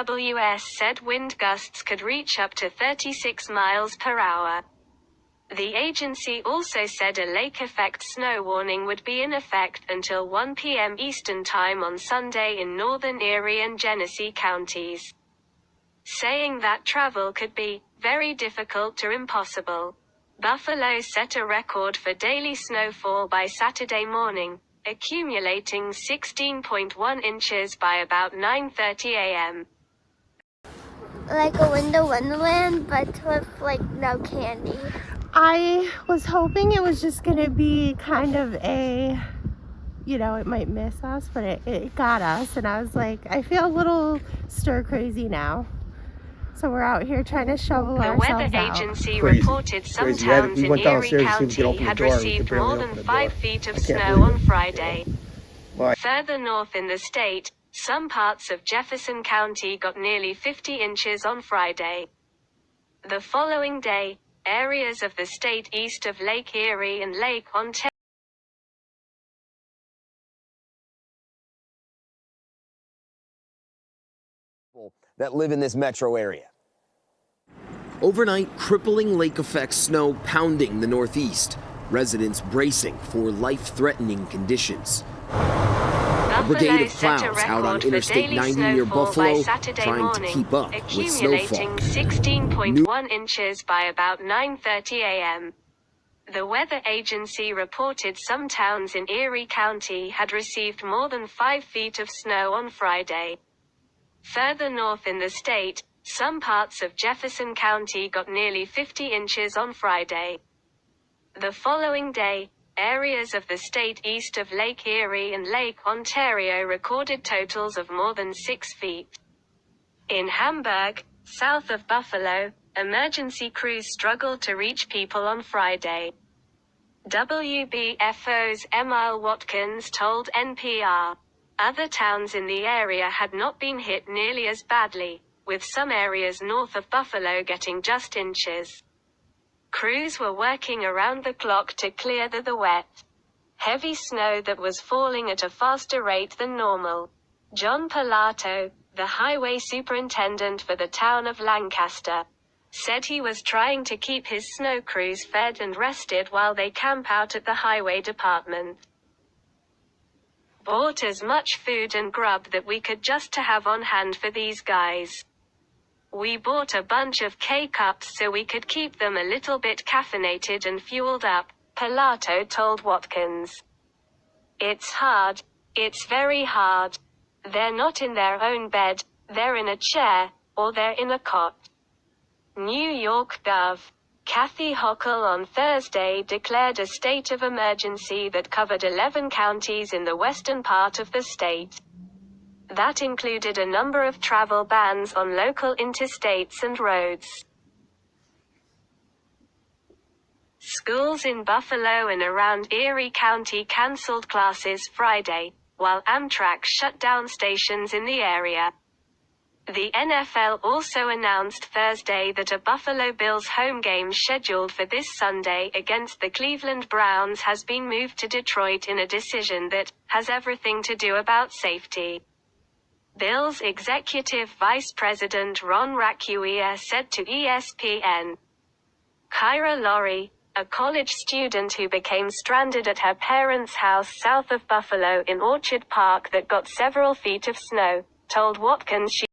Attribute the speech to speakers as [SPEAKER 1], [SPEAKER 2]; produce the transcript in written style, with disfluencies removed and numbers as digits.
[SPEAKER 1] AWS said wind gusts could reach up to 36 miles per hour. The agency also said a lake-effect snow warning would be in effect until 1 p.m. Eastern Time on Sunday in northern Erie and Genesee counties, saying that travel could be very difficult to impossible. Buffalo set a record for daily snowfall by Saturday morning, accumulating 16.1 inches by about 9:30 a.m.
[SPEAKER 2] Like a Winter Wonderland, but with like no candy.
[SPEAKER 3] I was hoping it was just gonna be kind of a, you know, it might miss us, but it got us, and I was like, I feel a little stir crazy now. So we're out here trying to shovel ourselves out.
[SPEAKER 1] The weather agency reported some towns in Erie County had received more than 5 feet of snow on Friday. Further north in the state, some parts of Jefferson County got nearly 50 inches on Friday. The following day, areas of the state east of Lake Erie and Lake Ontario
[SPEAKER 4] that live in this metro area.
[SPEAKER 5] Overnight, crippling lake-effect snow pounding the Northeast. Residents bracing for life-threatening conditions. A brigade of plows out on Interstate 90 near Buffalo, trying to keep up with snowfall.
[SPEAKER 1] 16.1 inches by about 9:30 a.m. The weather agency reported some towns in Erie County had received more than 5 feet of snow on Friday. Further north in the state, some parts of Jefferson County got nearly 50 inches on Friday. The following day, areas of the state east of Lake Erie and Lake Ontario recorded totals of more than 6 feet. In Hamburg, south of Buffalo, emergency crews struggled to reach people on Friday. WBFO's Emile Watkins told NPR. Other towns in the area had not been hit nearly as badly, with some areas north of Buffalo getting just inches. Crews were working around the clock to clear the wet, heavy snow that was falling at a faster rate than normal. John Pilato, the highway superintendent for the town of Lancaster, said he was trying to keep his snow crews fed and rested while they camp out at the highway department. Bought as much food and grub that we could just to have on hand for these guys. We bought a bunch of K-cups so we could keep them a little bit caffeinated and fueled up, Pilato told Watkins. It's hard. It's very hard. They're not in their own bed, they're in a chair, or they're in a cot. New York Gov. Kathy Hochul on Thursday declared a state of emergency that covered 11 counties in the western part of the state. That included a number of travel bans on local interstates and roads. Schools in Buffalo and around Erie County canceled classes Friday, while Amtrak shut down stations in the area. The NFL also announced Thursday that a Buffalo Bills home game scheduled for this Sunday against the Cleveland Browns has been moved to Detroit in a decision that has everything to do about safety. Bills Executive Vice President Ron Raccuia said to ESPN. Kyra Lowry, a college student who became stranded at her parents' house south of Buffalo in Orchard Park that got several feet of snow, told Watkins she